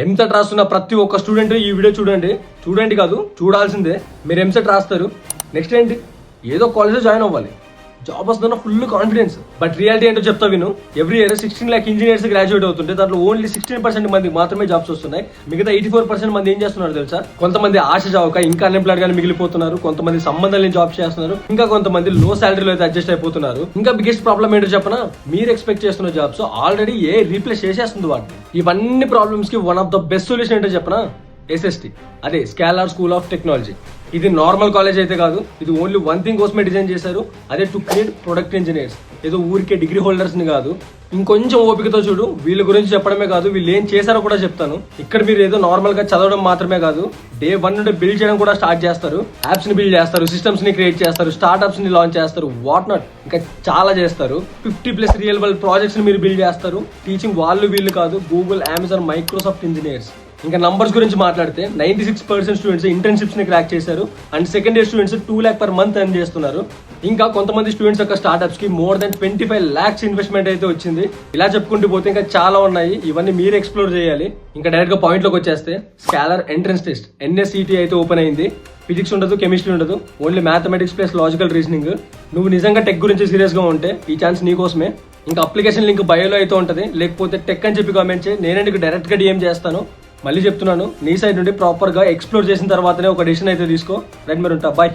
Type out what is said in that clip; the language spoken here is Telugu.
ఎంసెట్ రాస్తున్న ప్రతి ఒక్క స్టూడెంట్ ఈ వీడియో చూడండి కాదు చూడాల్సిందే. మీరు ఎంసెట్ రాస్తారు, నెక్స్ట్ ఏంటి ఏదో కాలేజ్లో జాయిన్ అవ్వాలి, జాబ్ వస్తుందన్న ఫుల్ కాన్ఫిడెన్స్. బట్ రియాలిటీ ఏంటో చెప్తా విను. Every year 16 lakh engineers graduate అవుతుంటే దాంట్లో ఓన్లీ 16% మందికి మాత్రమే జాబ్స్ వస్తున్నాయి. మిగతా 84% మంది ఏం చేస్తున్నారు తెలుసా? కొంతమంది ఆశ చావక ఇంకా అన్ఎంప్లాయిడ్ గానే మిగిలిపోతున్నారు, కొంతమంది సంబంధం లేని జాబ్స్ చేస్తున్నారు, ఇంకా కొంతమంది లో సాలరీలో అయితే అడ్జస్ట్ అయిపోతున్నారు. ఇంకా బిగ్గెస్ట్ ప్రాబ్లం ఏంటో చెప్పనా? మీరు ఎక్స్పెక్ట్ చేస్తున్న జాబ్స్ ఆల్రెడీ రీప్లేస్ చేసేస్తుంది వాటిని. ఇవన్నీ ప్రాబ్లమ్స్ కి one of the best solution ఏంటో చెప్పనా? SST, అదే స్కాలర్ స్కూల్ ఆఫ్ టెక్నాలజీ. ఇది నార్మల్ కాలేజ్ అయితే కాదు, ఇది ఓన్లీ వన్ థింగ్ కోసమే డిజైన్ చేశారు, అదే టు క్రియేట్ ప్రొడక్ట్ ఇంజనీర్స్. ఏదో ఊరికే డిగ్రీ హోల్డర్స్ ని కాదు. ఇంకొంచెం ఓపికతో చూడు, వీళ్ళ గురించి చెప్పడమే కాదు, వీళ్ళు ఏం చేశారో కూడా చెప్తాను. ఇక్కడ మీరు ఏదో నార్మల్ గా చదవడం మాత్రమే కాదు, Day 1 నుండి బిల్డ్ చేయడం కూడా స్టార్ట్ చేస్తారు. యాప్స్ ని బిల్డ్ చేస్తారు, సిస్టమ్స్ ని క్రియేట్ చేస్తారు, స్టార్ట్అప్స్ ని లాంచ్ చేస్తారు, వాట్ నాట్ ఇంకా చాలా చేస్తారు. 50+ రియల్ వరల్డ్ ప్రాజెక్ట్స్ ని మీరు బిల్డ్ చేస్తారు. టీచింగ్ వాళ్ళు వీళ్ళు కాదు, గూగుల్, అమెజాన్, మైక్రోసాఫ్ట్ ఇంజనీర్స్. ఇంకా నంబర్స్ గురించి మాట్లాడితే 96% స్టూడెంట్స్ ఇంటర్న్షిప్స్ ని క్రాక్ చేశారు and second year students 2 lakh per month earn చేస్తున్నారు. ఇంకా కొంతమంది స్టూడెంట్స్ యొక్క స్టార్ట్అప్స్ కి more than 25 lakhs ఇన్వెస్ట్మెంట్ అయితే వచ్చింది. ఇలా చెప్పుకుంటూ పోతే ఇంకా చాలా ఉన్నాయి, ఇవన్నీ మీరు ఎక్స్ప్లోర్ చేయాలి. ఇంకా డైరెక్ట్ గా పాయింట్ లోకి వచ్చేస్తే స్కాలర్ ఎంట్రన్స్ టెస్ట్ NSCT అయితే ఓపెన్ అయింది. ఫిజిక్స్ ఉండదు, కెమిస్ట్రీ ఉండదు, only mathematics plus logical reasoning. నువ్వు నిజంగా టెక్ గురించి సీరియస్ గా ఉంటే ఈ ఛాన్స్ నీకోసమే. ఇంకా అప్లికేషన్ లింక్ బయోలో అయితే ఉంటది, లేకపోతే టెక్ అని చెప్పి కామెంట్ చేయి, నేనే నీకు డైరెక్ట్ గా DM చేస్తాను. మళ్ళీ చెప్తున్నాను, నీ సైడ్ నుండి ప్రాపర్ గా ఎక్స్ప్లోర్ చేసిన తర్వాతనే ఒక డెసిషన్ అయితే తీసుకో. రైట్, మీరు ఉంటా, బాయ్.